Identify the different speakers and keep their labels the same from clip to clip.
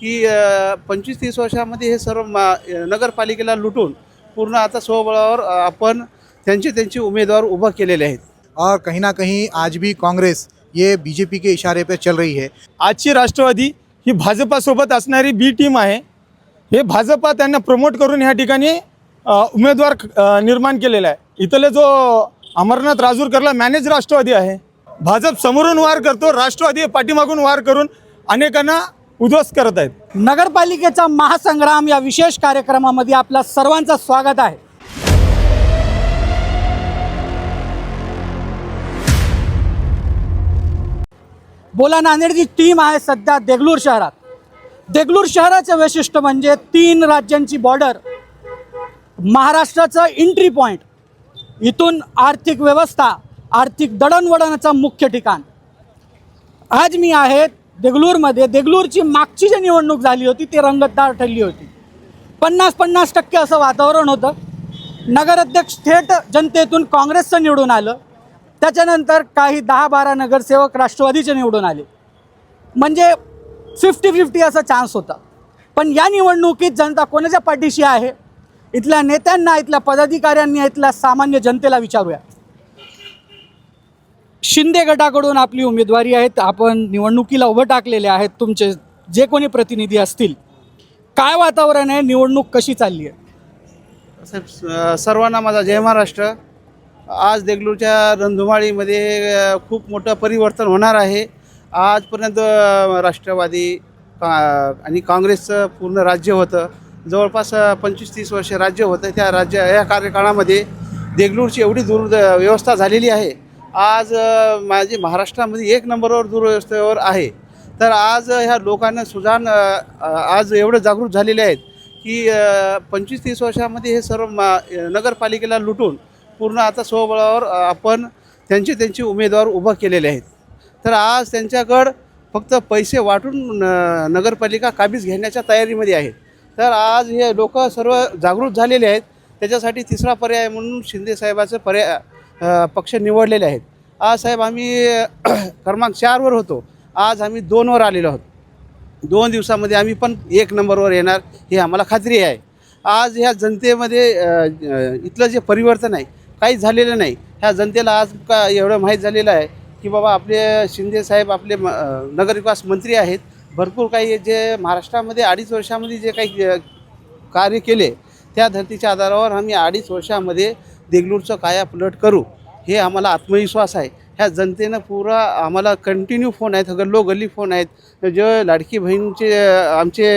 Speaker 1: की 25-30 वर्षामध्ये हे सर्व नगरपालिकेला लुटून पूर्ण आता स्वबळावर आपण त्यांचे उमेदवार उभा केलेले आहेत।
Speaker 2: और कहीं ना कहीं आज भी कांग्रेस ये बीजेपी के इशारे पे चल रही है।
Speaker 3: आजची राष्ट्रवादी ही भाजपासोबत असणारी बी टीम आहे। हे भाजपा त्यांना प्रमोट करून ह्या ठिकाणी उमेदवार निर्माण केलेला आहे। इथले जो अमरनाथ राजूरकरला मॅनेज राष्ट्रवादी आहे। भाजप समोरून वार करतो, राष्ट्रवादी पाठीमागून वार करून अनेकांना उद्ध्वस्त करत आहेत।
Speaker 4: नगरपालिकेचा महासंग्राम या विशेष कार्यक्रमामध्ये आपल्या सर्वांचं स्वागत आहे। बोला नांदेडची टीम आहे सध्या देगलूर शहरात। देगलूर शहराचे वैशिष्ट्य म्हणजे 3 राज्यांची बॉर्डर, महाराष्ट्राचं एंट्री पॉइंट, इथून आर्थिक व्यवस्था, आर्थिक दळणवळणाचा मुख्य ठिकाण। आज मी आहे देगलूरमध्ये। देगलूरची मागची जी निवडणूक झाली होती ती रंगतदार ठरली होती। 50-50% असं वातावरण होतं। नगराध्यक्ष थेट जनतेतून काँग्रेसचं निवडून आलं, त्याच्यानंतर काही 10-12 नगरसेवक राष्ट्रवादीचे निवडून आले, म्हणजे 50-50 असा चान्स होता। पण या निवडणुकीत जनता कोणाच्या पाठीशी आहे, इथल्या नेत्यांना, इथल्या पदाधिकाऱ्यांनी, इथल्या सामान्य जनतेला विचारूया। शिंदे गटाकडून आपली उमेदवारी आहे, आपण निवडणुकीला उभं टाकलेले आहेत। तुमचे जे कोणी प्रतिनिधी असतील, काय वातावरण आहे, निवडणूक कशी चालली आहे?
Speaker 1: साहेब, सर्वांना माझा जय महाराष्ट्र। आज देगलूरच्या रणधुमाळीमध्ये खूप मोठं परिवर्तन होणार आहे। आजपर्यंत राष्ट्रवादी आणि काँग्रेसचं पूर्ण राज्य होतं, जवळपास 25-30 वर्ष राज्य होतं। त्या या कार्यकाळामध्ये देगलूरची एवढी दुर्व्यवस्था झालेली आहे। आज माझी महाराष्ट्रामध्ये 1 नंबरवर दुर्व्यवस्थेवर आहे। तर आज ह्या लोकांना सुजाण आज एवढं जागृत झालेले आहेत की 25-30 वर्षामध्ये हे सर्व नगरपालिकेला लुटून पूर्ण आता स्वबळावर आपण त्यांचे उमेदवार उभा केलेले आहेत। तर आज त्यांच्याकडं फक्त पैसे वाटून नगरपालिका काबीज घेण्याच्या तयारीमध्ये आहे। तर आज हे लोक सर्व जागृत झालेले आहेत। त्याच्यासाठी तिसरा पर्याय म्हणून शिंदे साहेबाचं पक्ष निवडलेले आहेत। आज साहेब आम्ही क्रमांक 4वर होतो, आज आम्ही 2वर आलेलो आहोत। 2 दिवसामध्ये आम्ही पण 1 नंबरवर येणार ही आम्हाला खात्री आहे। आज ह्या जनतेमध्ये इथलं जे परिवर्तन आहे काहीच झालेलं नाही। ह्या जनतेला आज का एवढं माहीत झालेलं आहे की बाबा आपले शिंदे साहेब आपले नगरविकास मंत्री आहेत। भरपूर काही जे महाराष्ट्रामध्ये 2.5 वर्षामध्ये जे काही कार्य केले, त्या धर्तीच्या आधारावर आम्ही 2.5 वर्षामध्ये देगलूरचं कायापलट करू, हे आम्हाला आत्मविश्वास आहे। ह्या जनतेनं पुरा आम्हाला कंटिन्यू फोन आहेत, गल्लोगल्ली फोन आहेत। जे लाडकी बहीणचे आमचे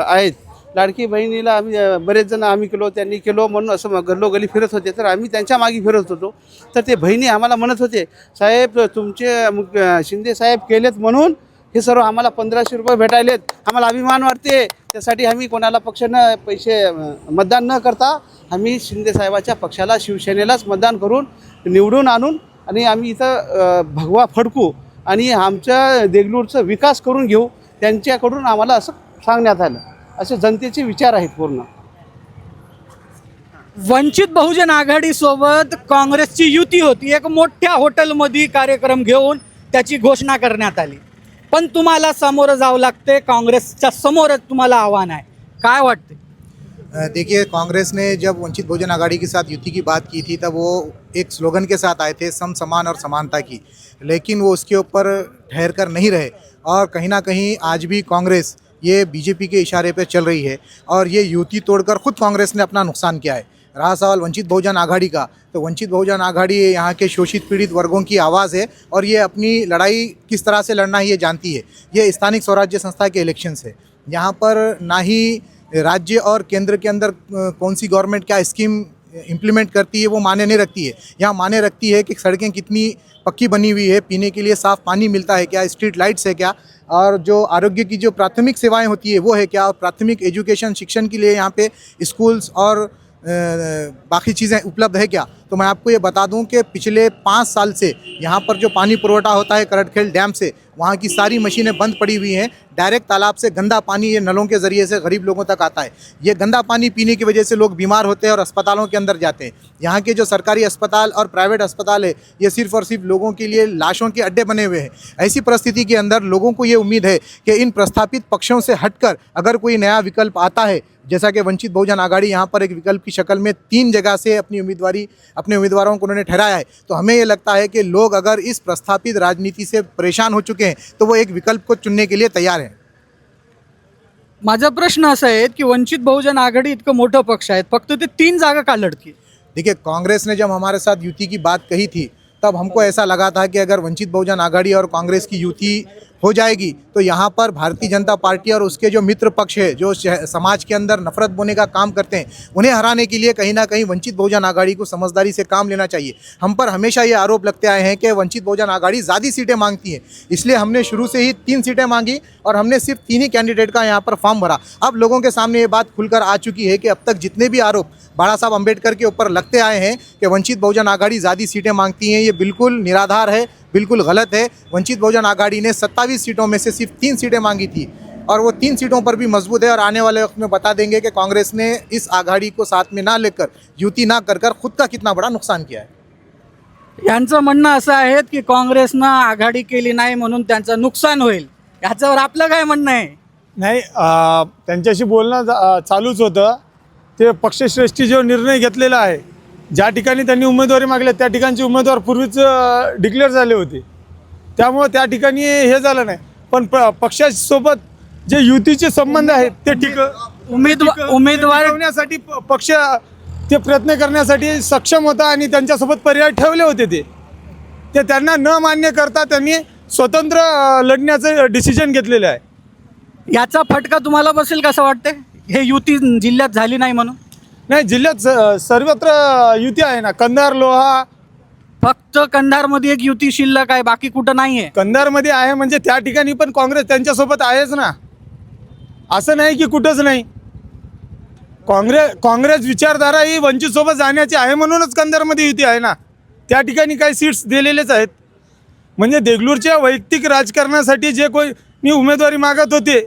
Speaker 1: आहेत, लाडकी बहिणीला आम्ही बरेच जण आम्ही केलो, त्यांनी केलो म्हणून असं गल्लोगल्ली फिरत होते। तर आम्ही त्यांच्या मागे फिरत होतो। तर ते बहिणी आम्हाला म्हणत होते, साहेब तुमचे शिंदे साहेब केलेत म्हणून हे सर्व आम्हाला 1500 रुपये भेटायलेत, आम्हाला अभिमान वाटते। त्यासाठी आम्ही कोणाला पैसे मतदान न करता आम्ही शिंदे साहेबाच्या पक्षाला, शिवसेनेलाच मतदान करून निवडून आणून आणि आम्ही इथं भगवा फडकू आणि आमच्या देगलूरचा विकास करून घेऊ, त्यांच्याकडून आम्हाला असं सांगण्यात आलं। असे जनतेचे विचार आहेत पूर्ण।
Speaker 4: वंचित बहुजन आघाडीसोबत काँग्रेसची युती होती। एक मोठ्या हॉटेलमध्ये कार्यक्रम घेऊन त्याची घोषणा करण्यात आली, पण तुम्हाला समोर जावं लागते, काँग्रेसच्या समोरच तुम्हाला आव्हान आहे। काय वाटते?
Speaker 2: देखिए, कांग्रेस ने जब वंचित बहुजन आघाड़ी के साथ युति की बात की थी तब वो एक स्लोगन के साथ आए थे, सम समान और समानता की, लेकिन वो उसके ऊपर ठहर कर नहीं रहे। और कहीं ना कहीं आज भी कांग्रेस ये बीजेपी के इशारे पे चल रही है और ये युति तोड़कर खुद कांग्रेस ने अपना नुकसान किया है। रहा सवाल वंचित बहुजन आघाड़ी का, तो वंचित बहुजन आघाड़ी यहाँ के शोषित पीड़ित वर्गों की आवाज़ है और ये अपनी लड़ाई किस तरह से लड़ना है ये जानती है। ये स्थानिक स्वराज्य संस्था के इलेक्शंस है, यहाँ पर ना ही राज्य और केंद्र के अंदर कौन सी गवर्नमेंट क्या स्कीम इम्प्लीमेंट करती है वो माने नहीं रखती है। यहाँ माने रखती है कि सड़कें कितनी पक्की बनी हुई है, पीने के लिए साफ़ पानी मिलता है क्या, स्ट्रीट लाइट्स है क्या, और जो आरोग्य की जो प्राथमिक सेवाएं होती है वो है क्या, और प्राथमिक एजुकेशन शिक्षण के लिए यहाँ पे स्कूल्स और बाकी चीज़ें उपलब्ध है क्या। तो मैं आपको ये बता दूं कि पिछले 5 साल से यहाँ पर जो पानी पुरवठा होता है करटखेल डैम से, वहाँ की सारी मशीनें बंद पड़ी हुई हैं। डायरेक्ट तालाब से गंदा पानी ये नलों के ज़रिए से गरीब लोगों तक आता है। ये गंदा पानी पीने की वजह से लोग बीमार होते हैं और अस्पतालों के अंदर जाते हैं। यहाँ के जो सरकारी अस्पताल और प्राइवेट अस्पताल है ये सिर्फ और सिर्फ लोगों के लिए लाशों के अड्डे बने हुए हैं। ऐसी परिस्थिति के अंदर लोगों को ये उम्मीद है कि इन प्रस्थापित पक्षों से हटकर अगर कोई नया विकल्प आता है, जैसा कि वंचित बहुजन आघाड़ी यहाँ पर एक विकल्प की शक्ल में 3 जगह से अपने उम्मीदवारों को उन्होंने ठहराया है, तो हमें ये लगता है कि लोग अगर इस प्रस्थापित राजनीति से परेशान हो चुके हैं तो वो एक विकल्प को चुनने के लिए तैयार हैं।
Speaker 4: माझा प्रश्न असा आहे की वंचित बहुजन आघाडी इतकं मोठं पक्ष आहेत, फक्त ते 3 जागा का लढतील?
Speaker 2: देखिए, कांग्रेस ने जब हमारे साथ युति की बात कही थी तब हमको ऐसा लगा था कि अगर वंचित बहुजन आघाड़ी और कांग्रेस की युति हो जाएगी तो यहाँ पर भारतीय जनता पार्टी और उसके जो मित्र पक्ष है, जो समाज के अंदर नफरत बोने का काम करते हैं, उन्हें हराने के लिए कहीं ना कहीं वंचित बहुजन आघाड़ी को समझदारी से काम लेना चाहिए। हम पर हमेशा ये आरोप लगते आए हैं कि वंचित बहुजन आघाड़ी ज़्यादा सीटें मांगती है, इसलिए हमने शुरू से ही 3 सीटें मांगी और हमने सिर्फ 3 ही कैंडिडेट का यहाँ पर फॉर्म भरा। अब लोगों के सामने ये बात खुलकर आ चुकी है कि अब तक जितने भी आरोप बाला साहब अम्बेडकर के ऊपर लगते आए हैं कि वंचित बहुजन आघाड़ी ज़्यादा सीटें मांगती हैं, ये बिल्कुल निराधार है, बिल्कुल गलत है। वंचित बहुजन आघाड़ी ने 27 सीटों में से सिर्फ 3 सीटें मांगी थी और वो 3 सीटों पर भी मजबूत है और आने वाले वक्त में बता देंगे कि कांग्रेस ने इस आघाड़ी को साथ में ना लेकर, युति ना कर खुद का कितना बड़ा नुकसान किया है।
Speaker 4: यांचं म्हणणं असं आहे की काँग्रेसनं आघाडी केली नाही म्हणून त्यांचं नुकसान होईल, याच्यावर आपलं काय म्हणणं आहे?
Speaker 3: नाही, त्यांच्याशी बोलणं चालूच होतं. ते पक्षश्रेष्ठी जो निर्णय घेतलेला आहे, ज्या ठिकाणी त्यांनी उमेदवारी मागल्या त्या ठिकाणचे उमेदवार पूर्वीच डिक्लेअर झाले होते, त्यामुळे त्या ठिकाणी हे झालं नाही. पण पक्षासोबत जे युतीचे संबंध आहेत ते
Speaker 4: उमेदवार
Speaker 3: ठेवण्यासाठी पक्ष ते प्रयत्न करण्यासाठी सक्षम होता आणि त्यांच्यासोबत पर्याय ठेवले होते. ते त्यांना न मान्य करता त्यांनी स्वतंत्र लढण्याचं डिसिजन घेतलेलं आहे.
Speaker 4: याचा फटका तुम्हाला बसेल कसं वाटतंय, हे युती जिल्ह्यात झाली नाही म्हणून?
Speaker 3: नाही, जिल्ह्यात सर्वत्र युती आहे ना. कंधार, लोहा,
Speaker 4: फक्त कंधारमध्ये एक युती शिल्लक आहे, बाकी कुठं नाही आहे.
Speaker 3: कंधारमध्ये आहे म्हणजे त्या ठिकाणी पण काँग्रेस त्यांच्यासोबत आहेच ना. असं नाही की कुठंच नाही. काँग्रेस विचारधारा ही वंचित सोबत जाण्याची आहे म्हणूनच कंधारमध्ये युती आहे ना. त्या ठिकाणी काही सीट्स दिलेलेच आहेत. म्हणजे देगलूरच्या वैयक्तिक राजकारणासाठी जे कोणी उमेदवारी मागत होते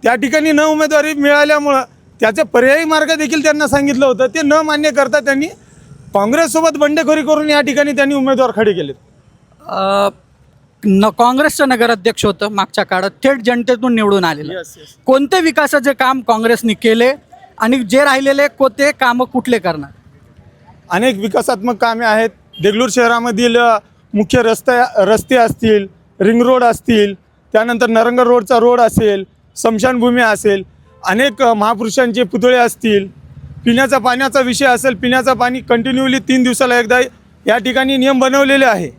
Speaker 3: त्या ठिकाणी न उमेदवारी मिळाल्यामुळं त्याचे पर्यायी मार्ग देखील त्यांना सांगितलं होतं, ते न मान्य करता त्यांनी काँग्रेससोबत बंडखोरी करून या ठिकाणी त्यांनी उमेदवार खडे केलेत.
Speaker 4: काँग्रेसचं नगराध्यक्ष होतं मागच्या काळात, थेट जनतेतून निवडून आलेलं. कोणते विकासाचे काम काँग्रेसने केले आणि जे राहिलेले कोणते कामं कुठले करणार?
Speaker 3: अनेक विकासात्मक कामे आहेत. देगलूर शहरामधील मुख्य रस्ते असतील, रिंग रोड असतील, त्यानंतर नरंगड रोडचा रोड असेल, स्मशानभूमी असेल, अनेक महापुरुषांचे पुतळे असतील, पिण्याचा पाण्याचा विषय असेल. पिण्याचं पाणी कंटिन्यूली 3 दिवसाला एकदा या ठिकाणी नियम बनवलेले आहे.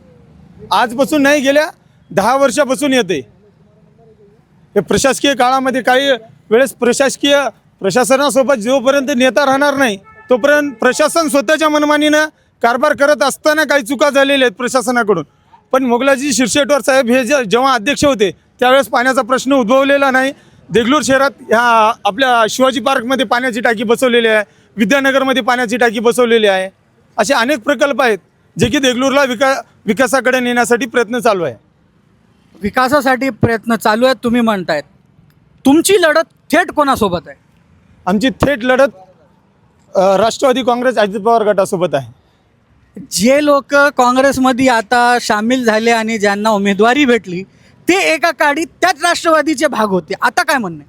Speaker 3: आजपासून नाही, गेल्या 10 वर्षापासून येते. हे प्रशासकीय काळामध्ये काही वेळेस प्रशासनासोबत जोपर्यंत नेता राहणार नाही तोपर्यंत प्रशासन स्वतःच्या मनमानीनं कारभार करत असताना काही चुका झालेल्या आहेत प्रशासनाकडून. पण मोगलाजी शिरशेटवर साहेब हे जेव्हा अध्यक्ष होते त्यावेळेस पाण्याचा प्रश्न उद्भवलेला नाही. देगलूर शहरात ह्या आपल्या शिवाजी पार्कमध्ये पाण्याची टाकी बसवलेली आहे, विद्यानगरमध्ये पाण्याची टाकी बसवलेली आहे. असे अनेक प्रकल्प आहेत जे की देगलूरला विकासाकडे नेण्यासाठी प्रयत्न चालू आहे.
Speaker 4: विकासासाठी प्रयत्न चालू आहेत तुम्ही म्हणतायत. तुमची लढत थेट कोणासोबत आहे?
Speaker 3: आमची थेट लढत राष्ट्रवादी काँग्रेस अजित पवार गटासोबत आहे.
Speaker 4: जे लोक काँग्रेसमध्ये आता सामील झाले आणि ज्यांना उमेदवारी भेटली ते एका काळी त्याच राष्ट्रवादीचे भाग होते, आता काय म्हणणे?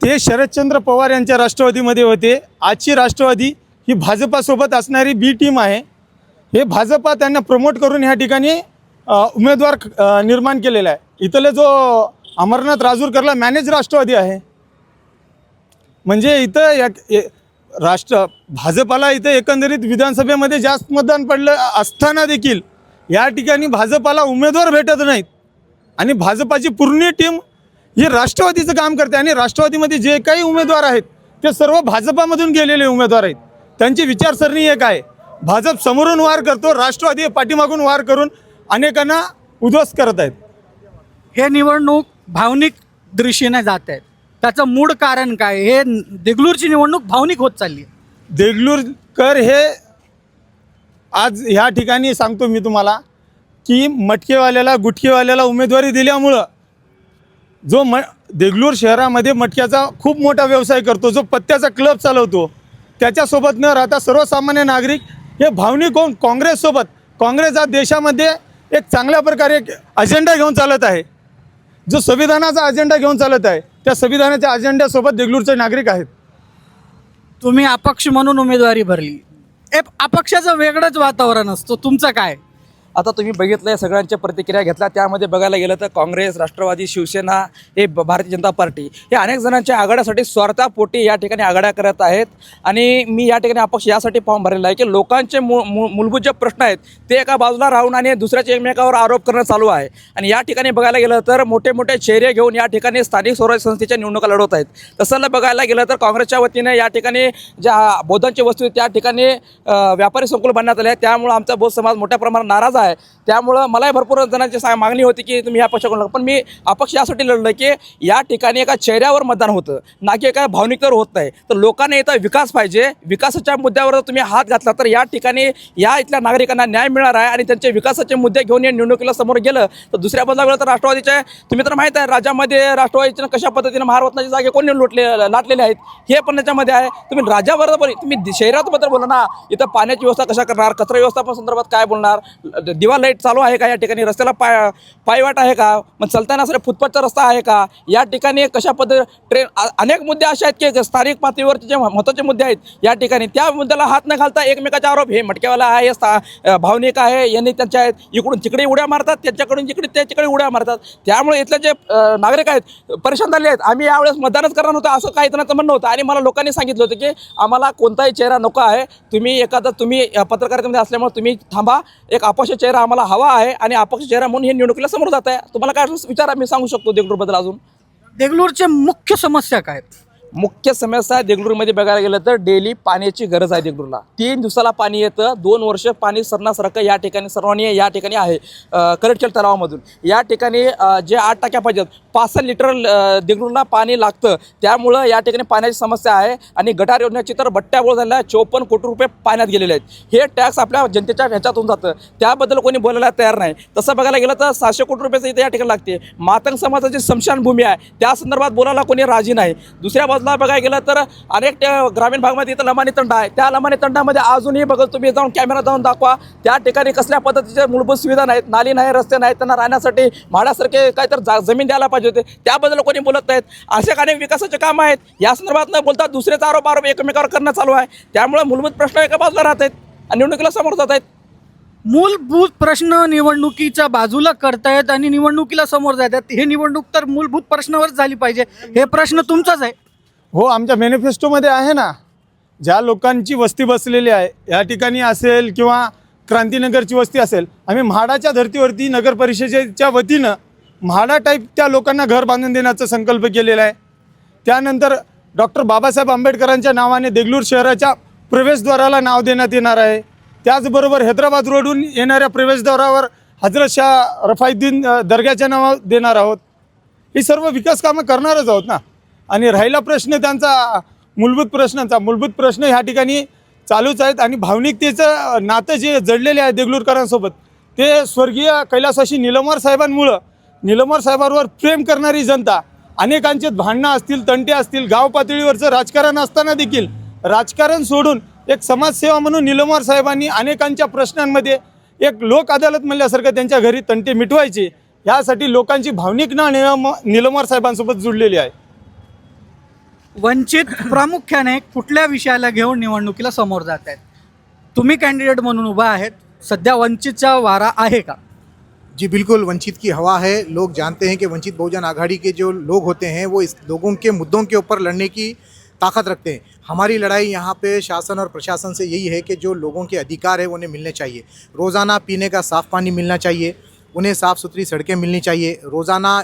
Speaker 3: ते शरदचंद्र पवार यांच्या राष्ट्रवादीमध्ये होते. आजची राष्ट्रवादी ही भाजपासोबत असणारी बी टीम आहे. हे भाजपा त्यांना प्रमोट करून ह्या ठिकाणी उमेदवार निर्माण केलेला आहे. इथले जो अमरनाथ राजूरकरला मॅनेज राष्ट्रवादी आहे. म्हणजे इथं भाजपाला इथं एकंदरीत विधानसभेमध्ये जास्त मतदान पडलं असताना देखील या ठिकाणी भाजपाला उमेदवार भेटत नाहीत आणि भाजपाची पूर्ण टीम ही राष्ट्रवादीचं काम करते. आणि राष्ट्रवादीमध्ये जे काही उमेदवार आहेत ते सर्व भाजपामधून गेलेले उमेदवार आहेत. त्यांची विचारसरणी एक आहे, भाजप समोरून वार करतो, राष्ट्रवादी पाठीमागून वार करून अनेकांना उद्ध्वस्त करत आहेत.
Speaker 4: हे निवडणूक भावनिक दृष्टीने जात आहेत, त्याचं मूळ कारण काय? हे देगलूरची निवडणूक भावनिक होत चालली आहे.
Speaker 3: देगलूरकर हे आज ह्या ठिकाणी सांगतो मी तुम्हाला की मटकेवाल्याला गुटखेवाल्याला उमेदवारी दिल्यामुळं जो देगलूर शहरामध्ये मटक्याचा खूप मोठा व्यवसाय करतो, जो पत्त्याचा क्लब चालवतो, त्याच्यासोबत न राहता सर्वसामान्य नागरिक हे भावनिक होऊन काँग्रेस हा देशामध्ये एक चांगल्या प्रकारे एक अजेंडा घेऊन चालत आहे, जो संविधानाचा अजेंडा घेऊन चालत आहे. त्या संविधानाच्या अजेंड्यासोबत देगलूरचे नागरिक आहेत.
Speaker 4: तुम्ही अपक्ष म्हणून उमेदवारी भरली, अपक्षाचं वेगळंच वातावरण असतो, तुमचं काय?
Speaker 5: आता तुम्ही बघितलं सगळ्यांच्या प्रतिक्रिया घेतल्या, त्यामध्ये बघायला गेलं तर काँग्रेस, राष्ट्रवादी, शिवसेना, हे भारतीय जनता पार्टी हे अनेक जणांच्या आघाड्यासाठी स्वार्थापोटी या ठिकाणी आघाड्या करत आहेत. आणि मी या ठिकाणी अपक्ष यासाठी फॉर्म भरलेला आहे की लोकांचे मूलभूत जे प्रश्न आहेत ते एका बाजूला राहून आणि दुसऱ्याच्या एकमेकावर आरोप करणं चालू आहे. आणि या ठिकाणी बघायला गेलं तर मोठे मोठे चेहरे घेऊन या ठिकाणी स्थानिक स्वराज्य संस्थेच्या निवडणुका लढवत आहेत. तसं बघायला गेलं तर काँग्रेसच्या वतीने या ठिकाणी ज्या बौद्धांची वस्तू त्या ठिकाणी व्यापारी संकुल बांधण्यात आले आहे, त्यामुळं आमचा बौद्ध समाज मोठ्या प्रमाणात नाराज आहे. त्यामुळं मलाही भरपूर जणांची मागणी होती की तुम्ही या पक्षाकडून, पण मी अपक्ष यासाठी लढलं की या ठिकाणी एका चेहऱ्यावर मतदान होतं, ना की एका भावनिकतेवर होत नाही. तर लोकांना इथं विकास पाहिजे, विकासाच्या मुद्द्यावर जर तुम्ही हात घातला तर या ठिकाणी या इथल्या नागरिकांना न्याय मिळणार आहे. आणि त्यांचे विकासाचे मुद्दे घेऊन या निवडणुकीला समोर गेलं तर दुसऱ्या बाजूला गेलं तर राष्ट्रवादीचे, तुम्ही तर माहीत आहे राज्यामध्ये राष्ट्रवादीचे कशा पद्धतीने महारत्नाचे जागे कोणी लाटलेले आहेत हे पण त्याच्यामध्ये आहे. तुम्ही राज्याबरोबर तुम्ही शहराबद्दल बोला ना, इथं पाण्याची व्यवस्था कशा करणार, कचरा व्यवस्थापन संदर्भात काय बोलणार, दिवा लाईट चालू आहे का या ठिकाणी, रस्त्याला पायवाट आहे का, मग चलताना असं फुटपाथचा रस्ता आहे का, या ठिकाणी कशा पद्धती ट्रेन, अनेक मुद्दे असे आहेत की स्थानिक पातळीवरचे जे महत्त्वाचे मुद्दे आहेत या ठिकाणी, त्या मुद्द्याला हात न घालता एकमेकाचे आरोप, हे मटक्यावाला आहे, भावनिक आहे, यांनी त्यांच्या आहेत इकडून तिकडे उड्या मारतात, त्यांच्याकडून जिकडे त्याच्याकडे उड्या मारतात. त्यामुळे इथले जे नागरिक आहेत परेशान झाले आहेत. आम्ही यावेळेस मतदानच करणार होतं असं काही जणांचं म्हणणं होतं आणि मला लोकांनी सांगितलं होतं की आम्हाला कोणताही चेहरा नको आहे, तुम्ही पत्रकारितेमध्ये असल्यामुळे तुम्ही थांबा, एक अपक्ष चेहरा आम्हाला हवा आहे आणि अपक्ष चेहरा म्हणून हे निवडणुकीला समोर जात आहे. तुम्हाला काय विचार मी सांगू शकतो देगलूरबद्दल? अजून
Speaker 4: देगलूरच्या मुख्य समस्या काय आहेत?
Speaker 5: मुख्य समस्या देगलूरमध्ये बघायला गेलं तर डेली पाण्याची गरज आहे. देगलूरला 3 दिवसाला पाणी येतं, 2 वर्ष पाणी सरणासारखं या ठिकाणी सर्वांनी या ठिकाणी आहे. करटखेल तलावामधून या ठिकाणी जे 8 टाक्या पाहिजेत, 5 लिटर देगलूरला पाणी लागतं. त्यामुळं या ठिकाणी पाण्याची समस्या आहे. आणि गटार योजनेची तर बट्ट्याबोळ झाल्या, 54 कोटी रुपये पाण्यात गेलेले आहेत. हे टॅक्स आपल्या जनतेच्या ह्याच्यातून जातं, त्याबद्दल कोणी बोलायला तयार नाही. तसं बघायला गेलं तर 700 कोटी रुपयाचं इथं या ठिकाणी लागते. मातंग समाजाची स्मशानभूमी आहे, त्या संदर्भात बोलायला कोणी राजी नाही. दुसऱ्या बाजूला बघायला गेलं तर अनेक ग्रामीण भागामध्ये इथं लमानी तंडा आहे, त्या लमानी तंडामध्ये अजूनही बघा तुम्ही जाऊन कॅमेरा जाऊन दाखवा, त्या ठिकाणी कसल्या पद्धतीच्या मूलभूत सुविधा नाहीत, नाली नाही, रस्ते नाहीत, त्यांना राहण्यासाठी भाड्यासारखे काहीतरी जमीन द्यायला पाहिजे होते, त्याबद्दल कोणी बोलत नाहीत. असे अनेक विकासाचे काम आहेत, या संदर्भात न बोलता दुसरेच आरोप एकमेकावर करणं चालू आहे. त्यामुळे मूलभूत प्रश्न एका बाजूला राहत आहेत आणि निवडणुकीला समोर जात आहेत.
Speaker 4: मूलभूत प्रश्न निवडणुकीच्या बाजूला करतायत आणि निवडणुकीला समोर जातात. हे निवडणूक तर मूलभूत प्रश्नावर झाली पाहिजे, हे प्रश्न तुमचाच आहे.
Speaker 3: हो, आमच्या मॅनिफेस्टोमध्ये आहे ना, ज्या लोकांची वस्ती बसलेली आहे या ठिकाणी असेल किंवा क्रांतीनगरची वस्ती असेल, आम्ही म्हाडाच्या धर्तीवरती नगर परिषदेच्या वतीनं म्हाडा टाईप त्या लोकांना घर बांधून देण्याचा संकल्प केलेला आहे. त्यानंतर डॉक्टर बाबासाहेब आंबेडकरांच्या नावाने देगलूर शहराच्या प्रवेशद्वाराला नाव देण्यात येणार आहे. त्याचबरोबर हैदराबाद रोडहून येणाऱ्या प्रवेशद्वारावर हजरत शाह रफायुद्दीन दर्ग्याच्या नाव देणार आहोत. ही सर्व विकास कामं करणारच आहोत ना. आणि राहिला प्रश्न त्यांचा मूलभूत प्रश्न ह्या ठिकाणी चालूच आहेत. आणि भावनिकतेचं नातं जे जडलेले आहे देगलूरकरांसोबत, ते स्वर्गीय कैलासवासी निलमवार साहेबांवर प्रेम करणारी जनता, अनेकांचे भांडणं असतील, तंटे असतील, गाव पातळीवरचं राजकारण असताना देखील राजकारण सोडून एक समाजसेवा म्हणून निलमवार साहेबांनी अनेकांच्या प्रश्नांमध्ये एक लोक अदालत म्हणल्यासारखं त्यांच्या घरी तंटे मिटवायचे. ह्यासाठी लोकांची भावनिक ना निलमवार साहेबांसोबत जुळलेली आहे.
Speaker 4: वंचित प्रामुख्याने कुठल्या विषयाला घेऊन निवडणुकीला समोर जात आहेत? तुम्ही कॅन्डिडेट म्हणून उभा आहेत, सध्या वंचितचा वारा आहे का?
Speaker 2: जी बिल्कुल, वंचित की हवा है. लोग जानते हैं कि वंचित बहुजन आघाड़ी के जो लोग होते हैं वो इस लोगों के मुद्दों के ऊपर लड़ने की ताकत रखते हैं. हमारी लड़ाई यहाँ पे शासन और प्रशासन से यही है कि जो लोगों के अधिकार है उन्हें मिलने चाहिए. रोज़ाना पीने का साफ़ पानी मिलना चाहिए, उन्हें साफ़ सुथरी सड़कें मिलनी चाहिए, रोज़ाना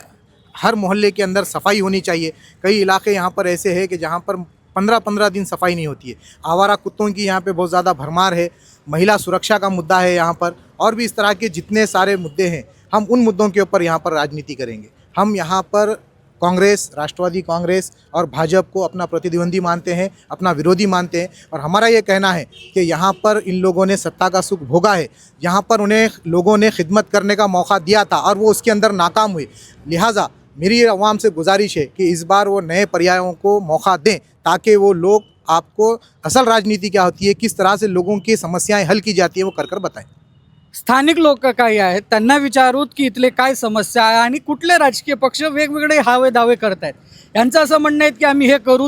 Speaker 2: हर मोहल्ले के अंदर सफाई होनी चाहिए. कई इलाके यहाँ पर ऐसे हैं कि जहाँ पर 15-15 दिन सफाई नहीं होती है. आवारा कुत्तों की यहाँ पे बहुत ज़्यादा भरमार है. महिला सुरक्षा का मुद्दा है यहाँ पर, और भी इस तरह के जितने सारे मुद्दे हैं, हम उन मुद्दों के ऊपर यहाँ पर राजनीति करेंगे. हम यहाँ पर कांग्रेस, राष्ट्रवादी कांग्रेस और भाजपा को अपना प्रतिद्वंदी मानते हैं, अपना विरोधी मानते हैं। और हमारा ये कहना है कि यहाँ पर इन लोगों ने सत्ता का सुख भोगा है, यहाँ पर उन्हें लोगों ने खिदमत करने का मौका दिया था और वो उसके अंदर नाकाम हुए। लिहाजा मेरी अवाम से गुजारिश है कि इस बार वो नए पर्यायों को मौका दें, ताकि वो लोग आपको असल राजनीति क्या होती है, किस तरह से लोगों की समस्याएं हल की जाती है, वो कर बताएं।
Speaker 4: स्थानिक लोक काही आहेत त्यांना विचारूत की इथले काय समस्या आहे आणि कुठले राजकीय पक्ष वेगवेगळे हावे दावे करत आहेत। यांचं असं म्हणणं आहे की आम्ही हे करू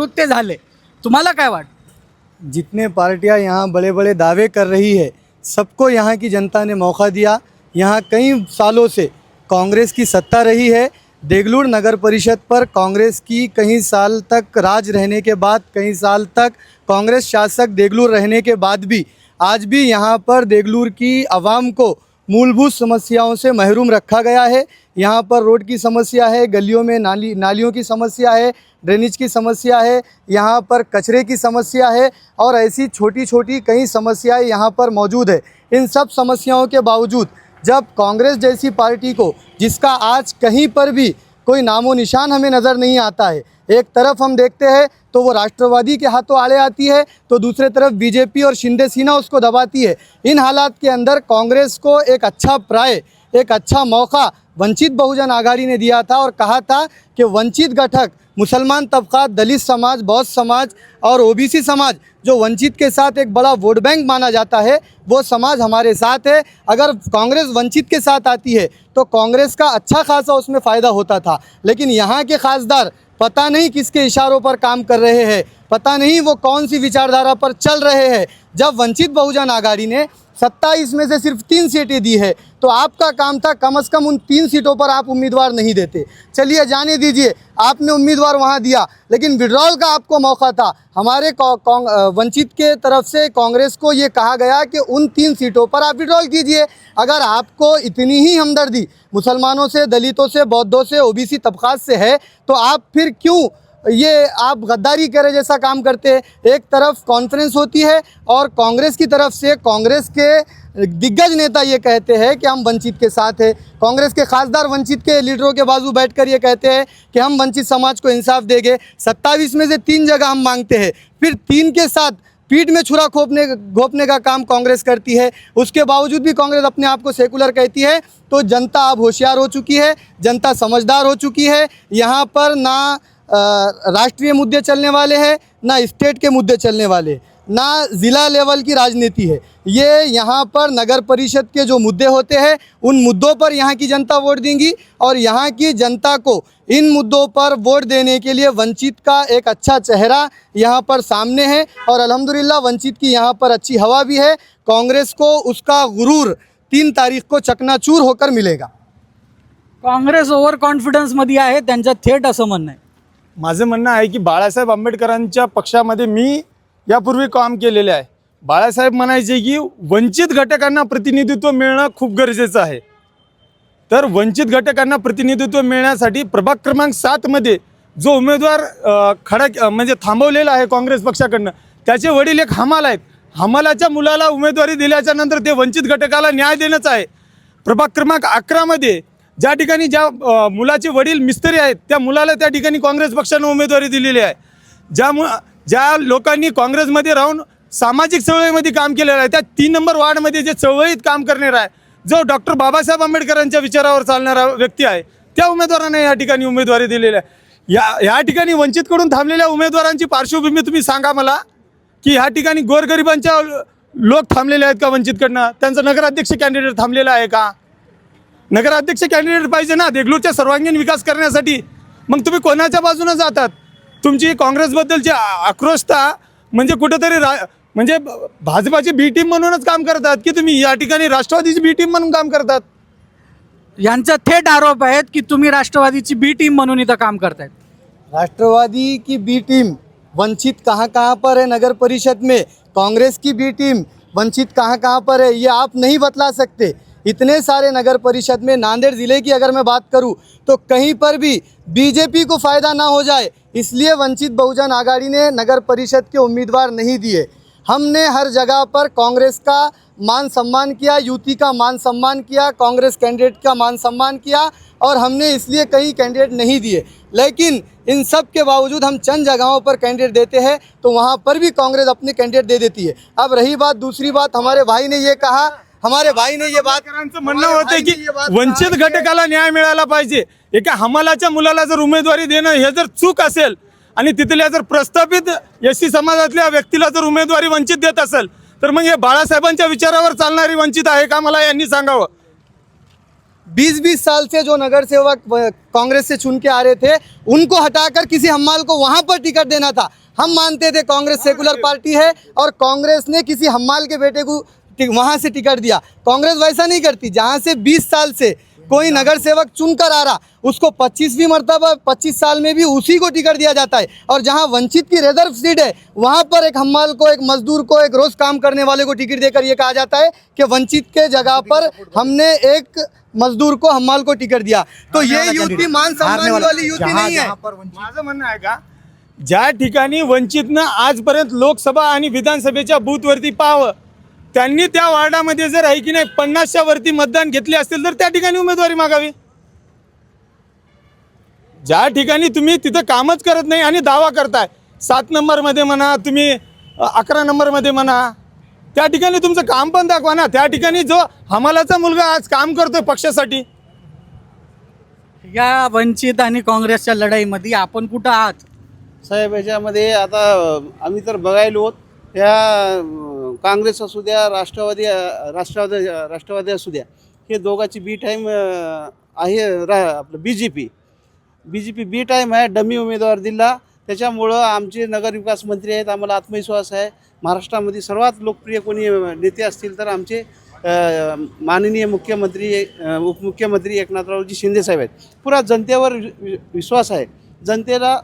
Speaker 4: ते झाले। तुम्हाला काय वाटतं?
Speaker 6: जितने पार्टियां यहाँ बड़े बड़े दावे कर रही है, सबको यहाँ की जनता ने मौका दिया। यहाँ कई सालों से कांग्रेस की सत्ता रही है। देगलूर नगर परिषद पर कांग्रेस की कई साल तक राज रहने के बाद, कई साल तक कांग्रेस शासक देगलूर रहने के बाद भी आज भी यहाँ पर देगलूर की आवाम को मूलभूत समस्याओं से महरूम रखा गया है। यहाँ पर रोड की समस्या है, गलियों में नालियों की समस्या है, ड्रेनेज की समस्या है, यहाँ पर कचरे की समस्या है और ऐसी छोटी छोटी कई समस्याएं यहाँ पर मौजूद है। इन सब समस्याओं के बावजूद जब कांग्रेस जैसी पार्टी को, जिसका आज कहीं पर भी कोई नामो निशान हमें नज़र नहीं आता है, एक तरफ हम देखते हैं तो वो राष्ट्रवादी के हाथों आड़े आती है, तो दूसरे तरफ बीजेपी और शिंदे सेना उसको दबाती है। इन हालात के अंदर कांग्रेस को एक अच्छा प्राय, एक अच्छा मौका वंचित बहुजन आघाड़ी ने दिया था और कहा था कि वंचित घटक मुसलमान तबका, दलित समाज, बौद्ध समाज और ओबीसी समाज, जो वंचित के साथ एक बड़ा वोट बैंक माना जाता है, वो समाज हमारे साथ है। अगर कांग्रेस वंचित के साथ आती है तो कांग्रेस का अच्छा खासा उसमें फ़ायदा होता था। लेकिन यहाँ के खासदार पता नहीं किसके इशारों पर काम कर रहे हैं, पता नहीं वो कौन सी विचारधारा पर चल रहे हैं। जब वंचित बहुजन आघाड़ी ने 27 में से सिर्फ 3 सीटें दी है, तो आपका काम था कम से कम उन 3 सीटों पर आप उम्मीदवार नहीं देते। चलिए जाने दीजिए, आपने उम्मीदवार वहां दिया, लेकिन विड्रॉल का आपको मौका था। हमारे वंचित के तरफ से कांग्रेस को ये कहा गया कि उन 3 सीटों पर आप विड्रॉल कीजिए। अगर आपको इतनी ही हमदर्दी मुसलमानों से, दलितों से, बौद्धों से, ओबीसी तबकात से है, तो आप फिर क्यों ये आप गद्दारी करे जैसा काम करते हैं। एक तरफ कॉन्फ्रेंस होती है और कांग्रेस की तरफ से कांग्रेस के दिग्गज नेता ये कहते हैं कि हम वंचित के साथ हैं। कांग्रेस के खासदार वंचित के लीडरों के बाजू बैठकर ये कहते हैं कि हम वंचित समाज को इंसाफ देंगे। 27 में से 3 जगह हम मांगते हैं, फिर 3 के साथ पीठ में छुरा घोंपने का काम कांग्रेस करती है। उसके बावजूद भी कांग्रेस अपने आप को सेकुलर कहती है। तो जनता अब होशियार हो चुकी है, जनता समझदार हो चुकी है। यहाँ पर ना राष्ट्रीय मुद्दे चलने वाले हैं, ना स्टेट के मुद्दे चलने वाले, ना ज़िला लेवल की राजनीति है। ये यहाँ पर नगर परिषद के जो मुद्दे होते हैं, उन मुद्दों पर यहाँ की जनता वोट देंगी और यहाँ की जनता को इन मुद्दों पर वोट देने के लिए वंचित का एक अच्छा चेहरा यहाँ पर सामने है और अल्हम्दुलिल्लाह वंचित की यहाँ पर अच्छी हवा भी है। कांग्रेस को उसका गुरूर 3 तारीख को चकनाचूर होकर मिलेगा।
Speaker 4: काँग्रेस ओव्हर कॉन्फिडन्समध्ये आहे, त्यांचं थेट असं म्हणणं आहे।
Speaker 3: माझं म्हणणं आहे की बाळासाहेब आंबेडकरांच्या पक्षामध्ये मी यापूर्वी काम केलेले आहे। बाळासाहेब म्हणायचे की वंचित घटकांना प्रतिनिधित्व मिळणं खूप गरजेचं आहे। तर वंचित घटकांना प्रतिनिधित्व मिळण्यासाठी प्रभाग क्रमांक 7 मध्ये जो उमेदवार खडा म्हणजे थांबवलेला आहे काँग्रेस पक्षाकडनं, त्याचे वडील एक हमाल आहेत। हमालाच्या मुलाला उमेदवारी दिल्याच्या नंतर ते वंचित घटकाला न्याय देणंच आहे। प्रभाग क्रमांक 11 मध्ये ज्या ठिकाणी ज्या मुलाचे वडील मिस्त्री आहेत, त्या मुलाला त्या ठिकाणी काँग्रेस पक्षाने उमेदवारी दिलेली आहे। ज्या लोकांनी काँग्रेसमध्ये राहून सामाजिक चळवळीमध्ये काम केलेलं आहे, त्या 3 नंबर वार्डमध्ये जे चळवळीत काम करणारा आहे, जो डॉक्टर बाबासाहेब आंबेडकरांच्या विचारावर चालणारा व्यक्ती आहे, त्या उमेदवारांना या ठिकाणी उमेदवारी दिलेली आहे। या ठिकाणी वंचितकडून थांबलेल्या उमेदवारांची पार्श्वभूमी तुम्ही सांगा मला, की ह्या ठिकाणी गोरगरिबांच्या लोक थांबलेले आहेत का वंचितकडनं? त्यांचा नगराध्यक्ष कॅन्डिडेट थांबलेला आहे का? नगराध्यक्ष कॅन्डिडेट पाहिजे ना देगलूरचा सर्वांगीण विकास करण्यासाठी। मग तुम्ही कोणाच्या बाजूने जातात? तुमची काँग्रेसबद्दलची आक्रोशता म्हणजे कुठेतरी म्हणजे भाजपाची बी टीम म्हणूनच काम करतात की तुम्ही या ठिकाणी राष्ट्रवादीची बी टीम म्हणून काम करतात?
Speaker 4: यांचा थेट आरोप आहेत की तुम्ही राष्ट्रवादीची बी टीम म्हणून इथं काम करतायत।
Speaker 6: राष्ट्रवादी की बी टीम वंचित कहाँ कहाँ पर है नगर परिषद में, कांग्रेस की बी टीम वंचित कहाँ कहाँ पर है, ये आप नहीं बतला सकते। इतने सारे नगर परिषद में नांदेड़ ज़िले की अगर मैं बात करूं तो कहीं पर भी बीजेपी को फ़ायदा ना हो जाए, इसलिए वंचित बहुजन आघाड़ी ने नगर परिषद के उम्मीदवार नहीं दिए। हमने हर जगह पर कांग्रेस का मान सम्मान किया, युति का मान सम्मान किया, कांग्रेस कैंडिडेट का मान सम्मान किया और हमने इसलिए कई कैंडिडेट नहीं दिए। लेकिन इन सब के बावजूद हम चंद जगहों पर कैंडिडेट देते हैं तो वहाँ पर भी कांग्रेस अपने कैंडिडेट दे देती है। अब रही बात दूसरी बात, हमारे भाई ने ये कहा, हमारे भाई ने ये बात
Speaker 3: म्हणणं होतं की वंचित घटकाला न्याय मिळाला पाहिजे। एका हमालाच्या मुलाला जर उमेदवारी देणं हे जर चूक असेल आणि तिथल्या जर प्रस्थापित एससी समाजातल्या व्यक्तीला जर उमेदवारी वंचित देत असेल तर मग हे बाळासाहेबांच्या विचारावर चालणारी वंचित आहे का, मला यांनी सांगावं।
Speaker 6: 20-20 साल से जो नगर सेवक कांग्रेस से चुन के आ रहे थे उनको हटाकर किसी हम्माल को वहां पर टिकट देना था। हम मानते थे कांग्रेस सेकुलर पार्टी है और कांग्रेस ने किसी हम्माल के बेटे को वहां से टिकट दिया। कांग्रेस वैसा नहीं करती। जहां से 20 साल से कोई नगर सेवक चुनकर आ रहा उसको 25वीं मर्तबा 25 साल में भी उसी को टिकट दिया जाता है। और जहां वंचित की रिजर्व सीट है वहां पर एक हम्माल को, एक मजदूर को, एक रोज काम करने वाले को टिकट देकर ये कहा जाता है कि वंचित के जगह पर हमने एक मजदूर को, हम्माल को टिकट दिया। तो ये युति मान सम्मान वाली युति नहीं है।
Speaker 3: माझं म्हणणं आहे का, ज्या ठिकाणी वंचितनं आजपर्यंत लोकसभा आणि विधानसभेच्या बूथवरती पाहावं, त्यांनी त्या वार्डामध्ये जर आहे की नाही 50च्या वरती मतदान घेतले असतील तर त्या ठिकाणी उमेदवारी मागावी। ज्या ठिकाणी तुम्ही तिथं कामच करत नाही आणि दावा करताय 7 नंबरमध्ये म्हणा, तुम्ही 11 नंबरमध्ये म्हणा, त्या ठिकाणी तुमचं काम पण दाखवा ना। त्या ठिकाणी जो हमालाचा मुलगा आज काम करतोय पक्षासाठी,
Speaker 4: या वंचित आणि काँग्रेसच्या लढाईमध्ये आपण कुठं आहात?
Speaker 1: साहेब याच्यामध्ये आता आम्ही तर बघायलो आहोत, ह्या काँग्रेस असू द्या, राष्ट्रवादी असू द्या, हे दोघांची बी टाईम आहे। आपलं बी जे पी बी टाईम आहे, डमी उमेदवार दिला। त्याच्यामुळं आमचे नगरविकास मंत्री आहेत, आम्हाला आत्मविश्वास आहे महाराष्ट्रामध्ये सर्वात लोकप्रिय कोणी नेते असतील तर आमचे माननीय मुख्यमंत्री उपमुख्यमंत्री एकनाथरावजी शिंदेसाहेब आहेत। पुरा जनतेवर विश्वास आहे, जनतेला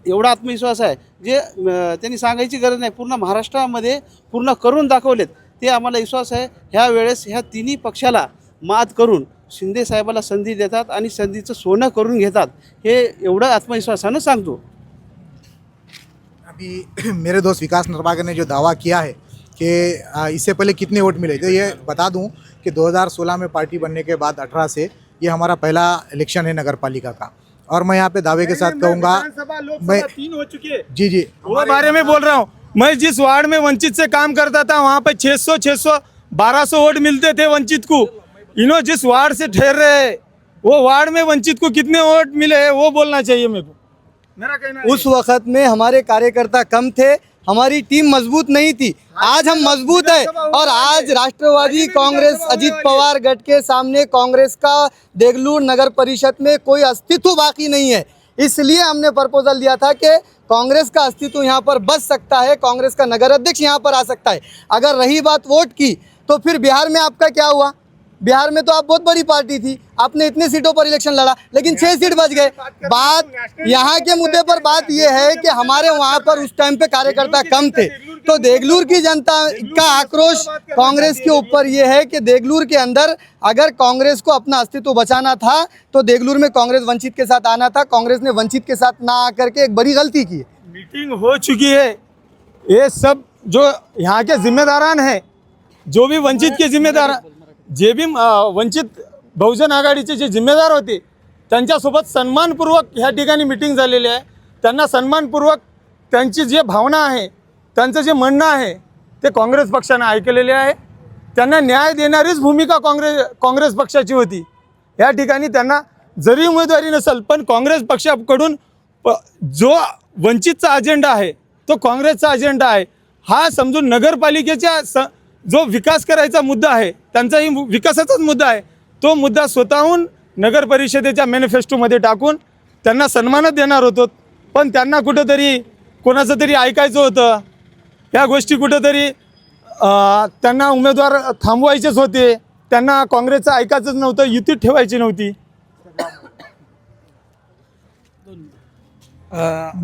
Speaker 1: एवढा आत्मविश्वास आहे जे त्यांनी सांगायची गरज नाही, पूर्ण महाराष्ट्रामध्ये पूर्ण करून दाखवलेत। ते आम्हाला विश्वास आहे ह्या वेळेस ह्या तिन्ही पक्षाला मात करून शिंदे साहेबाला संधी देतात आणि संधीचं सोनं करून घेतात, हे एवढं आत्मविश्वासानं सांगतो।
Speaker 2: अभी मेरे दोस्त विकास नरवागर ने जो दावा किया है कि इससे पहले कितने वोट मिले, तो ये बता दूं कि 2016 में पार्टी बनने के बाद 18 से ये हमारा पहला इलेक्शन है नगर पालिका का। और मैं यहाँ पे दावे के साथ कहूँगा, मैं
Speaker 3: 3 हो चुकी है
Speaker 2: जी
Speaker 3: वो बारे में बोल रहा हूँ। मैं जिस वार्ड में वंचित से काम करता था वहाँ पे 600 1200 वोट मिलते थे वंचित को। इन्हों जिस वार्ड से ठहर रहे हैं वो वार्ड में वंचित को कितने वोट मिले हैं वो बोलना चाहिए मेरे को। मेरा कहना है
Speaker 6: उस वक्त में हमारे कार्यकर्ता कम थे, हमारी टीम मजबूत नहीं थी। आज हम मजबूत है और आज राष्ट्रवादी कांग्रेस अजीत पवार गठ के सामने कांग्रेस का देगलूर नगर परिषद में कोई अस्तित्व बाकी नहीं है। इसलिए हमने प्रपोजल दिया था कि कांग्रेस का अस्तित्व यहाँ पर बच सकता है, कांग्रेस का नगर अध्यक्ष यहाँ पर आ सकता है। अगर रही बात वोट की तो फिर बिहार में आपका क्या हुआ? बिहार में तो आप बहुत बड़ी पार्टी थी, आपने इतने सीटों पर इलेक्शन लड़ा लेकिन 6 सीट बच गए। बात यहाँ के मुद्दे पर बात ये है कि हमारे वहाँ पर उस टाइम पे कार्यकर्ता कम थे, तो देगलूर की जनता का आक्रोश कांग्रेस के ऊपर ये है कि देगलूर के अंदर अगर कांग्रेस को अपना अस्तित्व बचाना था तो देगलूर में कांग्रेस वंचित के साथ आना था। कांग्रेस ने वंचित के साथ ना आकर के एक बड़ी गलती की।
Speaker 3: मीटिंग हो चुकी है, ये सब जो यहाँ के जिम्मेदारान हैं, जो भी वंचित के जिम्मेदार, जे भी वंचित बहुजन आघाडीचे जे जिम्मेदार होते त्यांच्यासोबत सन्मानपूर्वक ह्या ठिकाणी मीटिंग झालेली आहे। त्यांना सन्मानपूर्वक त्यांची जे भावना आहे, त्यांचं जे म्हणणं आहे ते काँग्रेस पक्षाने ऐकलेले आहे। त्यांना न्याय देणारीच भूमिका काँग्रेस पक्षाची होती। या ठिकाणी त्यांना जरी उमेदवारी नसेल पण काँग्रेस पक्षाकडून जो वंचितचा अजेंडा आहे तो काँग्रेसचा अजेंडा आहे। हा समजून नगरपालिकेच्या जो विकास करायचा मुद्दा आहे, त्यांचाही विकासाचाच मुद्दा आहे, तो मुद्दा स्वतःहून नगर परिषदेच्या मॅनिफेस्टोमध्ये टाकून त्यांना सन्मानच देणार होतो। पण त्यांना कुठंतरी कोणाचं तरी ऐकायचं होतं, ह्या गोष्टी कुठंतरी त्यांना उमेदवार थांबवायचेच होते, त्यांना काँग्रेसचं ऐकायचंच नव्हतं, युतीत ठेवायची नव्हती।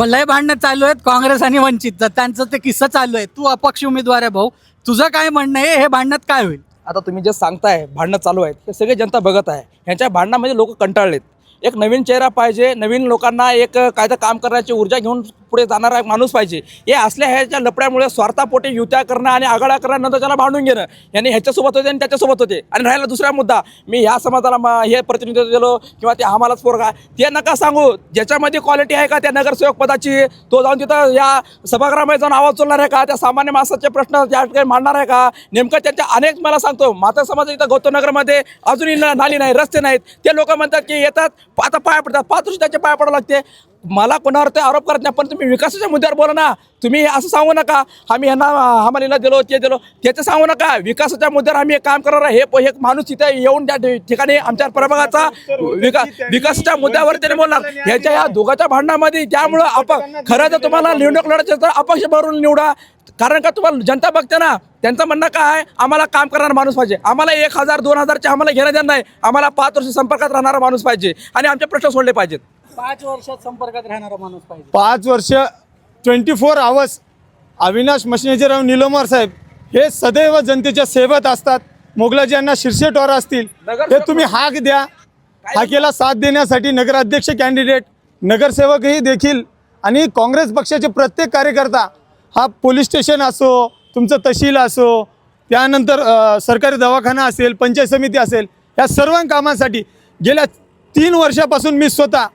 Speaker 4: लय भांडणं चालू आहेत काँग्रेस आणि वंचितचं, त्यांचं ते किस्सा चालू आहे। तू अपक्ष उमेदवार आहे भाऊ, तुझं काय म्हणणं आहे? हे भांडणात काय होईल?
Speaker 5: आता तुम्ही जे सांगताय भांडणं चालू आहेत हे सगळे जनता बघत आहे। ह्यांच्या भांडणामध्ये लोक कंटाळलेत। एक नवीन चेहरा पाहिजे, नवीन लोकांना एक कायदा काम करण्याची ऊर्जा घेऊन पुढे जाणारा एक माणूस पाहिजे. हे असल्या ह्याच्या लपड्यामुळे स्वार्थापोटी युत्या करणं आणि आघाड्या करणं, नंतर त्याला भांडून घेणं, यांनी ह्याच्यासोबत होते आणि त्याच्यासोबत होते. आणि राहिला दुसरा मुद्दा, मी ह्या समाजाला हे प्रतिनिधित्व दिलो किंवा ते आम्हालाच पोरगा, ते नका सांगू. ज्याच्यामध्ये क्वालिटी आहे का त्या नगरसेवक पदाची, तो जाऊन तिथं या सभागृहामध्ये जाऊन आवाज उचलणार आहे का, त्या सामान्य माणसाचे प्रश्न त्या ठिकाणी मांडणार आहे का. नेमकं त्यांच्या अनेक, मला सांगतो, माता समाज इथं गौतमनगरमध्ये अजूनही नाली नाही, रस्ते नाहीत. ते लोक म्हणतात की येतात आता पाया पडतात, 5 वर्ष त्याचे पाया पडावं लागते. मला कोणावर ते आरोप करत नाही, पण तुम्ही विकासाच्या मुद्द्यावर बोला ना. तुम्ही असं सांगू नका आम्ही यांना हमालीला दिलो ते दिलो, त्याचं सांगू नका. विकासाच्या मुद्द्यावर आम्ही एक काम करणार आहे. हे माणूस तिथे येऊन त्या ठिकाणी आमच्या प्रभागाचा विकासाच्या मुद्द्यावर त्याने बोलणार. ह्याच्या या दोघांच्या भांडणामध्ये त्यामुळं खरं तर तुम्हाला निवडणूक लढायचं तर अपक्ष भरून निवडा. कारण का तुम्हाला जनता बघते ना, त्यांचं म्हणणं काय, आम्हाला काम करणारा माणूस पाहिजे. आम्हाला 1000 2000चे आम्हाला घेणं देणं नाही. आम्हाला 5 वर्ष संपर्कात राहणारा माणूस पाहिजे आणि आमचे प्रश्न सोडले पाहिजेत.
Speaker 4: 5 वर्षात संपर्कात राहणारा माणूस पाहिजे.
Speaker 3: 5 वर्ष 24 आवर्स अविनाश मशिनेजीराव निलोमर साहेब हे सदैव जनतेच्या सेवेत असतात. मोगलाजी यांना शीर्षेटवर असतील, हे तुम्ही हाक द्या. हाकेला साथ देण्यासाठी नगराध्यक्ष कॅन्डिडेट, नगरसेवकही देखील आणि काँग्रेस पक्षाचे प्रत्येक कार्यकर्ता, हा पोलीस स्टेशन असो, तुमचं तहसील असो, त्यानंतर सरकारी दवाखाना असेल, पंचायत समिती असेल, या सर्व कामांसाठी गेल्या 3 वर्षापासून मी स्वतः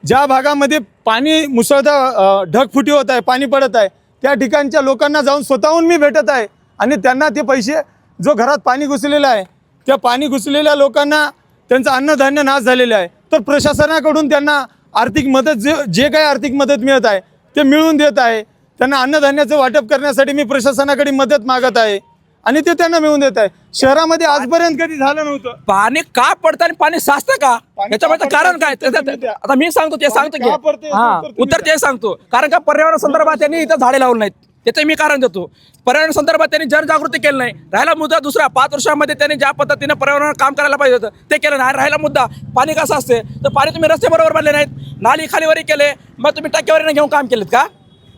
Speaker 3: ज्या भागामध्ये पाणी मुसळधार ढगफुटी होत आहे, पाणी पडत आहे, त्या ठिकाणच्या लोकांना जाऊन स्वतःहून मी भेटत आहे आणि त्यांना ते पैसे, जो घरात पाणी घुसलेलं आहे त्या पाणी घुसलेल्या लोकांना त्यांचं अन्नधान्य नाश झालेलं आहे, तर प्रशासनाकडून त्यांना आर्थिक मदत, जे काही आर्थिक मदत मिळत आहे ते मिळवून देत आहे. त्यांना अन्नधान्याचं वाटप करण्यासाठी मी प्रशासनाकडे मदत मागत आहे आणि ते त्यांना मिळवून देत आहे. शहरामध्ये आजपर्यंत कधी झालं नव्हतं.
Speaker 5: पाणी का पडतं आणि पाणी साचतं का, याच्यामध्ये कारण काय, आता मी सांगतो ते सांगतो की उत्तर ते सांगतो. कारण का पर्यावरण संदर्भात त्यांनी इथं झाडे लावून नाहीत, त्याचं मी कारण देतो. पर्यावरण संदर्भात त्यांनी जनजागृती केली नाही. राहिला मुद्दा दुसरा, 5 वर्षामध्ये त्यांनी ज्या पद्धतीने पर्यावरण काम करायला पाहिजे होतं ते केलं नाही. राहिला मुद्दा पाणी कसं असते, तर पाणी तुम्ही रस्ते बरोबर बांधले नाहीत, नाली खालीवरी केले, मग तुम्ही टक्केवारीने घेऊन काम केलेत का.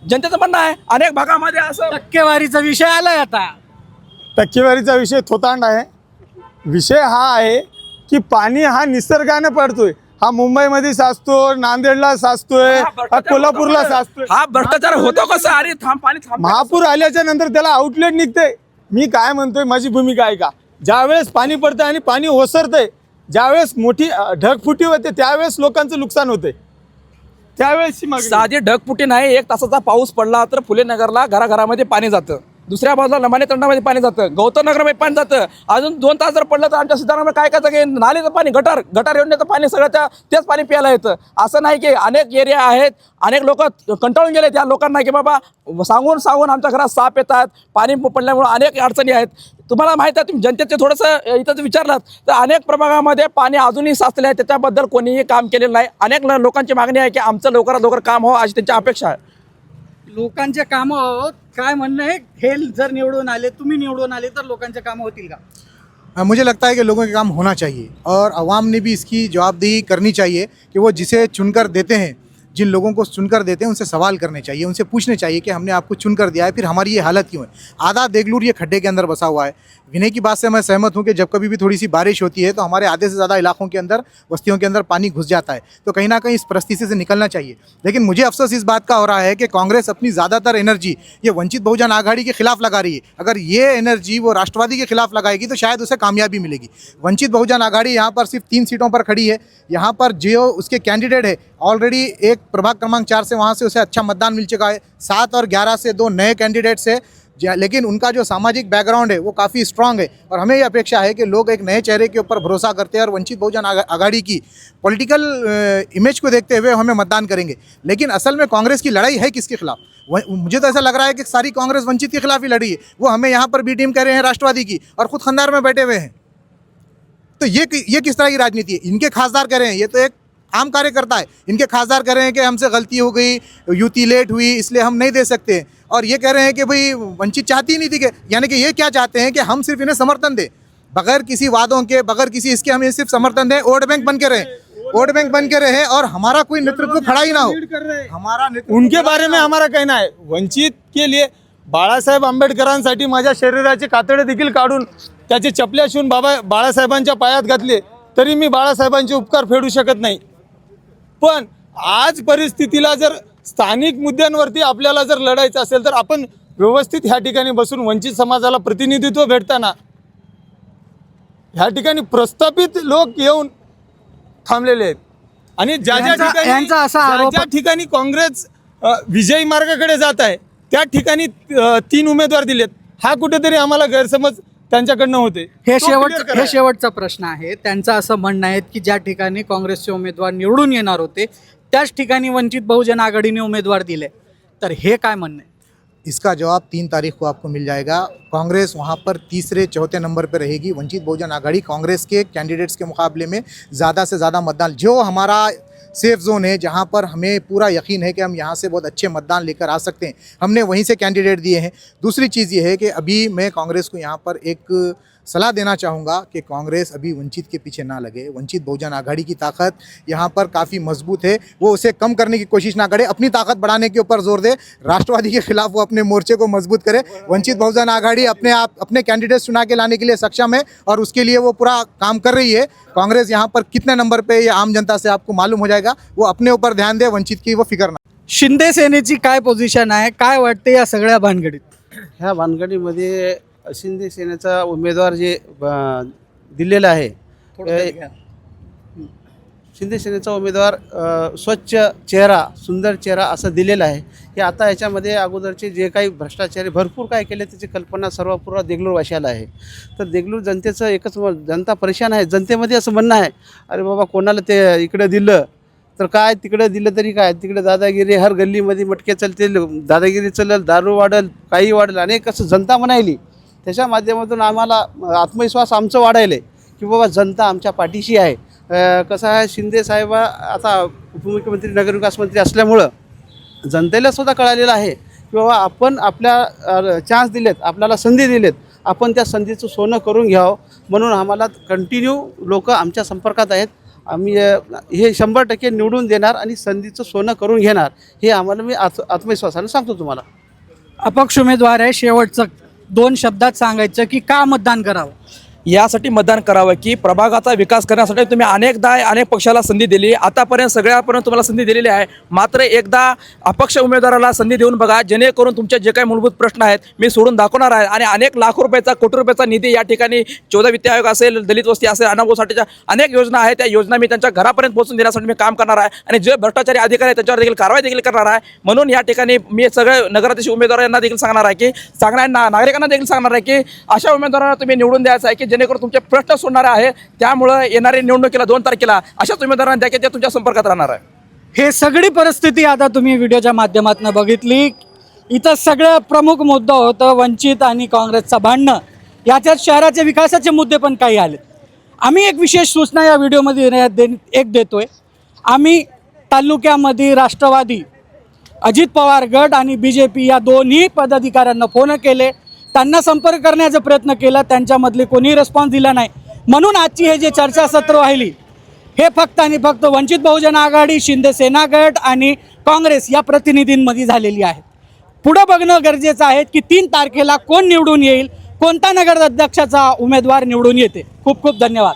Speaker 5: जनतेचं म्हणणं आहे अनेक भागामध्ये असं.
Speaker 4: टक्केवारीचा विषय आलाय आता.
Speaker 3: टक्केवारीचा विषय थोतांड आहे. विषय हा आहे की पाणी हा निसर्गाने पडतोय. हा मुंबईमध्ये साचतो, नांदेडला साचतोय, हा कोल्हापूरला साचतोय.
Speaker 5: हा भ्रष्टाचार होतो कसं, अरे पाणी
Speaker 3: महापूर आल्याच्या नंतर त्याला आउटलेट निघते. मी काय म्हणतोय, माझी भूमिका आहे का, ज्यावेळेस पाणी पडतं आणि पाणी ओसरतंय, ज्यावेळेस मोठी ढगफुटी होते त्यावेळेस लोकांचं नुकसान होते. त्यावेळेस
Speaker 5: साधी ढगफुटी नाही, 1 तासाचा पाऊस पडला तर फुले नगरला घराघरामध्ये पाणी जातं, दुसऱ्या बाजूला लमाने तंडामध्ये पाणी जातं, गौतमनगरमध्ये पाणी जातं. अजून 2 तास जर पडलं तर आमच्या सिद्धारामध्ये काय करायचं की नालीचं पाणी, गटार योजनेचं पाणी सगळं तेच पाणी प्यायला येतं. असं नाही की अनेक एरिया आहेत, अनेक लोक कंटाळून गेले त्या लोकांना की बाबा सांगून आमच्या घरात साप येतात, पाणी पडल्यामुळे अनेक अडचणी आहेत. तुम्हाला माहीत आहे, तुम्ही जनतेचे थोडंसं इथं विचारलात तर अनेक प्रभागामध्ये पाणी अजूनही साचले आहे, त्याच्याबद्दल कोणीही काम केलेलं नाही. अनेक लोकांची मागणी आहे की आमचं लवकरात लवकर काम व्हावं अशी त्यांची अपेक्षा आहे.
Speaker 4: लोकांचे कामं काय म्हणणं आहे, हे जर निवडून आले, तुम्ही निवडून आले तर लोकांचे कामं होतील का.
Speaker 2: मुझे लगता है कि लोगों के काम होना चाहिए और आवाम ने भी इसकी जवाबदेही करनी चाहिए कि वो जिसे चुनकर देते हैं, जिन लोगों को चुनकर देते हैं उनसे सवाल करने चाहिए, उनसे पूछने चाहिए कि हमने आपको चुनकर दिया है, फिर हमारी ये हालत क्यों है. आधा देगलूर ये खड्डे के अंदर बसा हुआ है. विनय की बात से मैं सहमत हूँ कि जब कभी भी थोड़ी सी बारिश होती है तो हमारे आधे से ज़्यादा इलाकों के अंदर, बस्तियों के अंदर पानी घुस जाता है. तो कहीं ना कहीं इस परिस्थिति से निकलना चाहिए. लेकिन मुझे अफसोस इस बात का हो रहा है कि कांग्रेस अपनी ज़्यादातर एनर्जी ये वंचित बहुजन आघाड़ी के खिलाफ लगा रही है. अगर ये एनर्जी वो राष्ट्रवादी के खिलाफ लगाएगी तो शायद उसे कामयाबी मिलेगी. वंचित बहुजन आघाड़ी यहाँ पर सिर्फ 3 सीटों पर खड़ी है. यहाँ पर जो उसके कैंडिडेट है ऑलरेडी एक प्रभाग क्रमांक 4 से वहाँ से उसे अच्छा मतदान मिल चुका है. 7 और 11 से 2 नए कैंडिडेट्स है, लेकिन उनका जो सामाजिक बैकग्राउंड है वो काफ़ी स्ट्रांग है. और हमें ये अपेक्षा है कि लोग एक नए चेहरे के ऊपर भरोसा करते हैं और वंचित बहुजन आघाड़ी की पॉलिटिकल इमेज को देखते हुए हमें मतदान करेंगे. लेकिन असल में कांग्रेस की लड़ाई है किसके खिलाफ. मुझे तो ऐसा लग रहा है कि सारी कांग्रेस वंचित के खिलाफ ही लड़ी है. वो हमें यहाँ पर बी टीम कह रहे हैं राष्ट्रवादी की और खुद खंडार में बैठे हुए हैं. तो ये किस तरह की राजनीति है. इनके खासदार कह रहे हैं, ये तो एक आम कार्यकर्ता है, इनके खासदार कह रहे हैं कि हमसे गलती हो गई, युति लेट हुई इसलिए हम नहीं दे सकते. और ये कह रहे हैं कि भाई वंचित चाहती ही नहीं थी. यानी कि ये क्या चाहते हैं कि हम सिर्फ इन्हें समर्थन दें, बगैर किसी वादों के, बगैर किसी इसके हम सिर्फ समर्थन दें, वोट बैंक बन के रहे और हमारा कोई नेतृत्व खड़ा ही ना हो. हमारा
Speaker 3: उनके बारे में हमारा कहना है, वंचित के लिए बाळासाहेब आंबेडकरांसाठी माझ्या शरीराचे कातडे देखील काढून त्याचे चपल्या शिवून बाळासाहेबांच्या पायात घातले तरी मी बाळासाहेबांचे उपकार फेडू शकत नाही. पण आज परिस्थितीला जर स्थानिक मुद्द्यांवरती आपल्याला जर लढायचं असेल तर आपण व्यवस्थित ह्या ठिकाणी बसून वंचित समाजाला प्रतिनिधित्व भेटताना ह्या ठिकाणी प्रस्थापित लोक येऊन थांबलेले आहेत आणि ज्या
Speaker 4: यांचा असा आरोप-
Speaker 3: ज्या ठिकाणी काँग्रेस विजयी मार्गाकडे जात आहे त्या ठिकाणी 3 उमेदवार दिलेत. हा कुठेतरी आम्हाला गैरसमज त्यांच्याकडनं होते.
Speaker 4: हे
Speaker 3: तो clear
Speaker 4: हे
Speaker 3: करा.
Speaker 4: शेवटचा प्रश्न आहे. त्यांचं असं म्हणणं आहे की ज्या ठिकाणी काँग्रेसचे उमेदवार निवडून येणार होते त्याच ठिकाणी वंचित बहुजन आघाडीने उमेदवार दिले. तर हे काय म्हणणं आहे?
Speaker 2: इसका जवाब 3 तारीख को आपको मिल जाएगा। कांग्रेस वहाँ पर तीसरे चौथे नंबर पर रहेगी। वंचित बहुजन आघाड़ी कांग्रेस के कैंडिडेट्स के मुकाबले में ज़्यादा से ज़्यादा मतदान, जो हमारा सेफ जोन है, जहाँ पर हमें पूरा यकीन है कि हम यहाँ से बहुत अच्छे मतदान लेकर आ सकते हैं, हमने वहीं से कैंडिडेट दिए हैं। दूसरी चीज़ ये है कि अभी मैं कांग्रेस को यहाँ पर एक सलाह देना चाहूँगा कि कांग्रेस अभी वंचित के पीछे ना लगे। वंचित बहुजन आघाड़ी की ताकत यहाँ पर काफ़ी मजबूत है, वो उसे कम करने की कोशिश ना करे, अपनी ताकत बढ़ाने के ऊपर जोर दे। राष्ट्रवादी के खिलाफ वो अपने मोर्चे को मजबूत करे। वंचित बहुजन आघाड़ी अपने कैंडिडेट चुना के लाने के लिए सक्षम है और उसके लिए वो पूरा काम कर रही है। कांग्रेस यहाँ पर कितने नंबर पे ये आम जनता से आपको मालूम हो जाएगा। वो अपने ऊपर ध्यान दे, वंचित की वो फिक्र ना।
Speaker 4: शिंदे सेनेची काय पोझिशन आहे? काय वाटते या सगळ्या भानगडीत?
Speaker 1: ह्या भानगडीमध्ये शिंदे सेनेचा उमेदवार जे दिलेला आहे, शिंदे सेनेचा उमेदवार स्वच्छ चेहरा, सुंदर चेहरा असं दिलेला आहे. हे आता याच्यामध्ये अगोदरचे जे काही भ्रष्टाचारी भरपूर काय केले त्याची कल्पना सर्व पूर्ण देगलूरवासियाला आहे. तर देगलूर जनतेचं एकच जनता परेशान आहे. जनतेमध्ये असं म्हणणं आहे, अरे बाबा कोणाला ते इकडे दिलं तर काय, तिकडे दिलं तरी काय, तिकडे दादागिरी, हर गल्लीमध्ये मटके चालतील, दादागिरी चालेल, दारू वाढेल, काही वाढेल, अनेक असं जनता म्हणायली. त्याच्या माध्यमातून आम्हाला आत्मविश्वास आमचं वाढायला की बाबा जनता आमच्या पाठीशी आहे. कसं आहे, शिंदे साहेब आता उपमुख्यमंत्री नगरविकास मंत्री असल्यामुळं जनतेला सुद्धा कळालेलं आहे की बाबा आपण आपल्या चान्स दिलेत, आपल्याला संधी दिलेत, आपण त्या संधीचं सोनं करून घ्यावं. म्हणून आम्हाला कंटिन्यू लोक आमच्या संपर्कात आहेत. आम्ही हे 100% निवडून देणार आणि संधीचं सोनं करून घेणार, हे आम्हाला मी आत्मविश्वासाने सांगतो तुम्हाला.
Speaker 4: अपक्ष उमेदवार आहे. शेवटचं 2 शब्दात सांगायचं की का मतदान करावं?
Speaker 5: यासाठी मतदान करावं की प्रभागाचा विकास करण्यासाठी तुम्ही अनेकदा अनेक पक्षाला संधी दिली, आतापर्यंत सगळ्यापर्यंत तुम्हाला संधी दिलेली आहे. मात्र एकदा अपक्ष उमेदवाराला संधी देऊन बघा, जेणेकरून तुमचे जे काही मूलभूत प्रश्न आहेत मी सोडून दाखवणार आहे आणि अनेक लाखो रुपयाचा, कोटी रुपयाचा निधी या ठिकाणी 14 वित्त आयोग असेल, दलित वस्ती असेल, अनाभाऊसाठीच्या अनेक योजना आहेत, त्या योजना मी त्यांच्या घरापर्यंत पोहोचून देण्यासाठी मी काम करणार आहे आणि जे भ्रष्टाचारी अधिकारी आहेत त्यांच्यावर देखील कारवाई देखील करणार आहे. म्हणून या ठिकाणी मी सगळे नगराध्यक्ष उमेदवारांना देखील सांगणार आहे की नागरिकांना देखील सांगणार आहे की अशा उमेदवारांना तुम्ही निवडून द्यायचं आहे की जेणेकरून तुमचे प्रश्न सोडणारे आहे. त्यामुळं येणारी निवडणुकीला 2 तारखेला अशाच उमेदवारांना द्या की ते तुमच्या संपर्कात राहणार आहे.
Speaker 4: हे सगळी परिस्थिती आता तुम्ही व्हिडिओच्या माध्यमातून बघितली. इथं सगळं प्रमुख मुद्दा होतं वंचित आणि काँग्रेसचा भांडणं. याच्यात शहराचे विकासाचे मुद्दे पण काही आले. आम्ही एक विशेष सूचना या व्हिडिओमध्ये देतोय. आम्ही तालुक्यामध्ये राष्ट्रवादी, अजित पवार गट आणि BJP या दोन्ही पदाधिकाऱ्यांना फोन केले, त्यांना संपर्क करण्याचा प्रयत्न केला, त्यांच्यामधले कोणी रिस्पॉन्स दिला नाही. म्हणून आजची हे जे चर्चासत्र वाहिली हे फक्त आणि फक्त वंचित बहुजन आघाडी, शिंदे सेना गट आणि काँग्रेस या प्रतिनिधींमध्ये झालेली आहे. पुढं बघणं गरजेचं आहे की 3 तारखेला कोण निवडून येईल, कोणता नगराध्यक्षाचा उमेदवार निवडून येते. खूप खूप धन्यवाद.